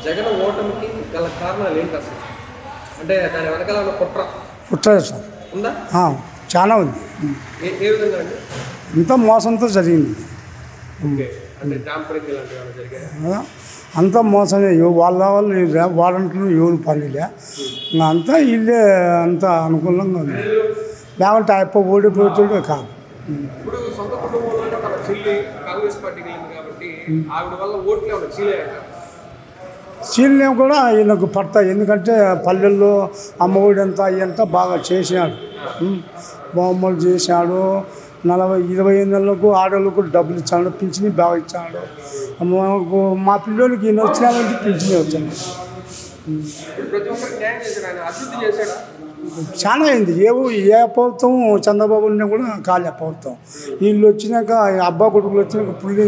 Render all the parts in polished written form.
జగన్ ఓటమికి గల కారణాలు ఏంటి అసలు? అంటే దాని వెనకాల ఉన్న కుట్ర సార్ ఉందా? చాలా ఉంది. ఏ విధంగా అండి? ఇంత మోసంతో జరిగింది. అంటే ట్యాంపరింగ్ ఇలాంటివి ఏమైనా జరిగాయా? అంత మోసమే. వాళ్ళ వాళ్ళు వాడంటున్నారు, ఎవరు పనిలే. అంతా ఇల్లే అంతా అనుకూలంగా ఉంది. లేకుంటే ఓడిపోతుండే కాదు. ఇప్పుడు సొంత కుటుంబంలో తన చెల్లి కాంగ్రెస్ పార్టీకి వెళ్ళింది కాబట్టి ఆవిడ వల్ల ఓట్లు ఏమైనా చీలనేవి కూడా ఈయనకు పడతాయి. ఎందుకంటే పల్లెల్లో అమ్మఒడి అంతా ఇదంతా బాగా చేసినాడు. బొమ్మలు చేశాడు. 25 నెలలకు ఆడవాళ్ళకు డబ్బులు ఇచ్చాడు. పింఛని బాగా ఇచ్చాడు. మా పిల్లలకి ఈయన వచ్చినాడంటే పింఛని వచ్చాను. చాలా అయింది. ఏ ప్రభుత్వం చంద్రబాబు ఉన్నా కూడా కాలే ప్రభుత్వం. వీళ్ళు వచ్చినాక అబ్బా కొడుకులు వచ్చినాక పుల్లి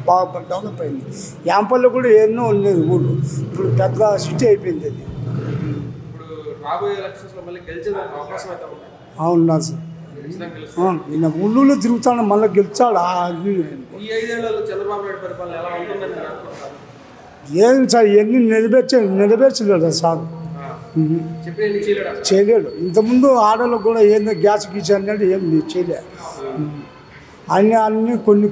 బాగా డెవలప్ అయింది. యాంపల్లో కూడా ఎన్నో ఉండేది ఊళ్ళు. ఇప్పుడు పెద్ద సిటీ అయిపోయింది అది. అవునా సార్? ఈయన ఊళ్ళో తిరుగుతాడు, మళ్ళీ గెలిచాడు. ఏం సార్ ఇవన్నీ నెరవేర్చలేడు సార్. చేయలేడు. ఇంతకుముందు ఆడలకు కూడా ఏందో గ్యాస్ గీచ్ అన్నాడు, ఏం చేయలేదు. అన్నీ కొన్ని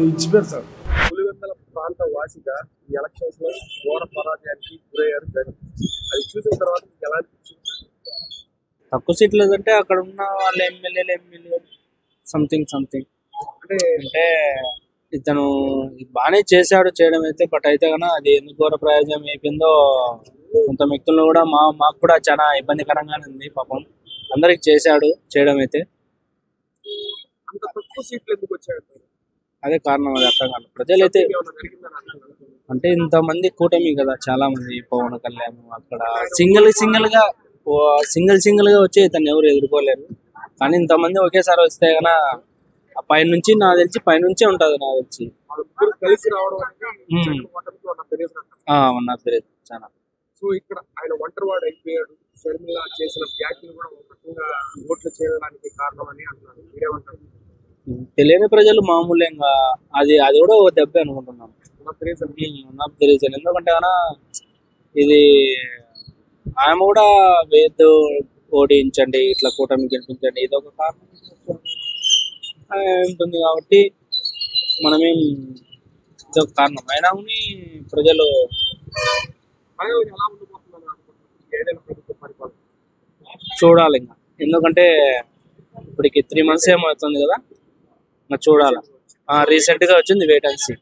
ఇచ్చి పెడతాడు. పులివెందుల ప్రాంత వాసిగా ఈ ఎలక్షన్స్ లో ఘోర పరాజయానికి గురయ్యారు జగన్. అది చూసిన తర్వాత ఎలా తక్కువ సీట్లు అంటే అక్కడ ఉన్న వాళ్ళ ఎమ్మెల్యేలు సంథింగ్ అంటే ఇతను బాగానే చేశాడు చేయడం అయితే. బట్ అయితే కన్నా అది ఎందుకు ఘోర ప్రయోజనం అయిపోయిందో కొంత వ్యక్తులను కూడా మాకు కూడా చాలా ఇబ్బందికరంగానే ఉంది. పాపం అందరికి చేశాడు చేయడం అయితే. అంత తక్కువ సీట్లు ఎందుకు వచ్చాడు? అదే కారణం. అది అర్థం కాదు ప్రజలైతే. అంటే ఇంతమంది కూటమి కదా, చాలా మంది. పవన్ కళ్యాణ్ అక్కడ సింగిల్ గా వచ్చి ఇతను ఎవరు ఎదుర్కోలేరు. కానీ ఇంతమంది ఒకేసారి వస్తే కన్నా పైనుంచి నాకు తెలిసి పైనుంచే ఉంటుంది. నాకు తెలిసి తెలియదు చాలా. సో ఇక్కడ ఆయన ఒంటరివాడు అయిపోయాడు. షర్మిల చేసిన వ్యాఖ్యలు కూడా ఒకటిగా ఓట్లు చేయడానికి కారణం అని అంటున్నారు. మీరేమంటారు? తెలియని ప్రజలు మామూలుగా అది కూడా ఒక దెబ్బ అనుకుంటున్నాం. ఎందుకంటే కన్నా ఇది ఆమె కూడా వేద్దు ఓడించండి, ఇట్లా కూటమి గెలిపించండి, ఇదొక కారణం ఉంటుంది కాబట్టి మనమేం ఇదొక కారణం అయినా కానీ ప్రజలు చూడాలి ఇంకా. ఎందుకంటే ఇప్పటికి 3 months ఏమవుతుంది కదా, చూడాలి. రీసెంట్ గా వచ్చింది వెయిట్ అండ్ సీ.